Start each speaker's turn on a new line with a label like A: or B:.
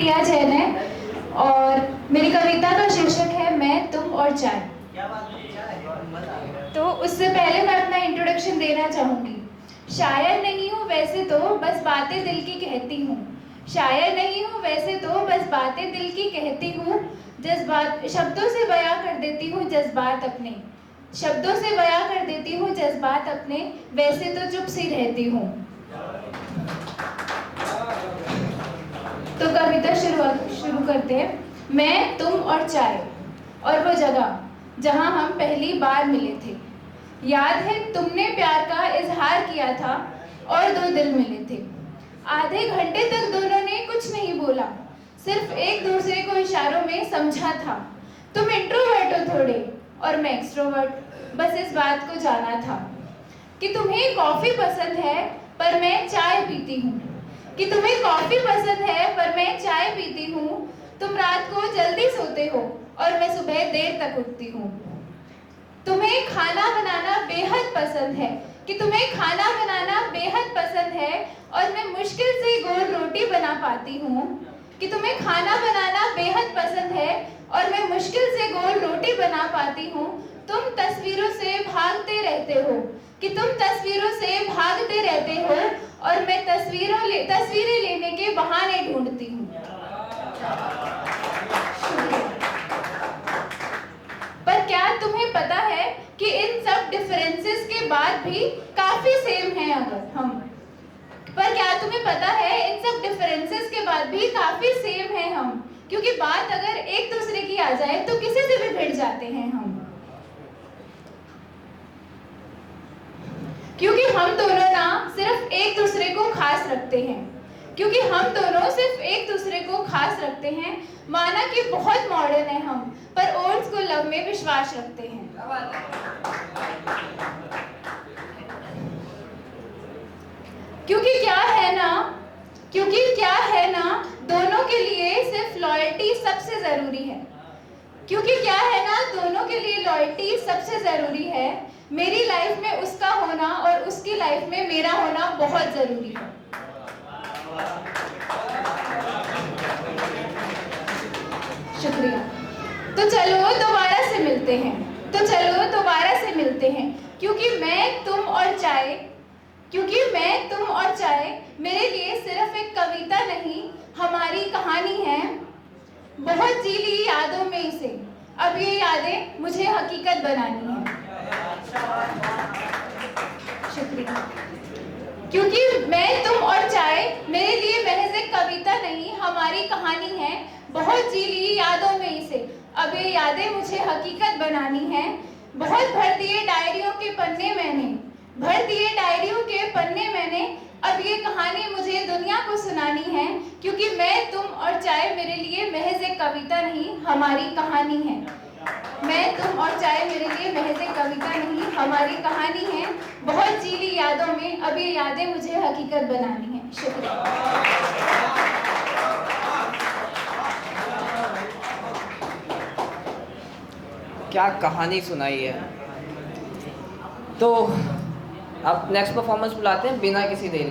A: प्रिया जैन है और मेरी कविता का शीर्षक है मैं, तुम और चाय। तो उससे पहले मैं अपना इंट्रोडक्शन देना चाहूंगी। शायर नहीं हूँ वैसे तो बस बातें दिल की कहती हूँ। शायर नहीं हूँ वैसे तो बस बातें दिल की कहती हूँ। जज्बात शब्दों से बयां कर देती हूँ जज्बात अपने। शब्दों से बयां कर देती हूँ जज्बात अपने। वैसे तो चुप सी रहती हूँ। तो कविता शुरू करते हैं। मैं, तुम और चाय, और वो जगह जहां हम पहली बार मिले थे। याद है तुमने प्यार का इजहार किया था और दो दिल मिले थे। आधे घंटे तक दोनों ने कुछ नहीं बोला, सिर्फ एक दूसरे को इशारों में समझा था। तुम इंट्रोवर्ट हो थोड़े और मैं एक्सट्रोवर्ट, बस इस बात को जाना था कि तुम्हें कॉफी पसंद है पर मैं चाय पीती हूँ। कि तुम्हें कॉफी पसंद है पर मैं चाय पीती हूँ। तुम रात को जल्दी सोते हो और मैं सुबह देर तक उठती हूँ। तुम्हें खाना बनाना बेहद पसंद है। कि तुम्हें खाना बनाना बेहद पसंद है और मैं मुश्किल से गोल रोटी बना पाती हूँ। कि तुम्हें खाना बनाना बेहद पसंद है और मैं मुश्किल से गोल रोटी बना पाती हूँ। तुम तस्वीरों से भागते रहते हो। कि तुम तस्वीरों से भागते रहते हो और मैं तस्वीरें लेने के बहाने ढूंढती हूँ। पर क्या तुम्हें पता है कि इन सब डिफरेंसेस के बाद भी काफी सेम हैं अगर हम। पर क्या तुम्हें पता है इन सब डिफरेंसेस के बाद भी काफी सेम हैं हम। क्योंकि बात अगर एक दूसरे की आ जाए तो किसी से भी भिड़ जाते हैं हम। क्योंकि हम दोनों ना सिर्फ एक दूसरे को खास रखते हैं। क्योंकि हम दोनों सिर्फ एक दूसरे को खास रखते हैं। माना कि बहुत मॉडर्न है हम, पर ओल्ड स्कूल लव में विश्वास रखते हैं। क्योंकि क्या है ना दोनों के लिए सिर्फ लॉयल्टी सबसे जरूरी है। क्योंकि क्या है ना दोनों के लिए लॉयल्टी सबसे जरूरी है। मेरी लाइफ में उसका होना और उसकी लाइफ में मेरा होना बहुत जरूरी है। शुक्रिया। तो चलो दोबारा से मिलते हैं। क्योंकि मैं, तुम और चाय मेरे लिए सिर्फ एक कविता नहीं, हमारी कहानी है। बहुत जी ली यादों में इसे, अब ये यादें मुझे हकीकत बनानी है। शुक्रिया। क्योंकि मैं, तुम और चाय मेरे लिए महज एक कविता नहीं, हमारी कहानी है। बहुत जी ली यादों में इसे, अब ये यादें मुझे हकीकत बनानी है। बहुत भर दिए डायरियों के पन्ने मैंने, अब ये कहानी मुझे दुनिया को सुनानी है। क्योंकि मैं, तुम और चाय मेरे लिए महज एक कविता नहीं, हमारी कहानी है। मैं, तुम और चाय मेरे लिए महज एक कविता नहीं, हमारी कहानी है। बहुत जी ली यादों में, अब ये यादें मुझे हकीकत बनानी है। शुक्रिया।
B: क्या कहानी सुनाई है। तो अब नेक्स्ट परफॉर्मेंस बुलाते हैं बिना किसी देर के।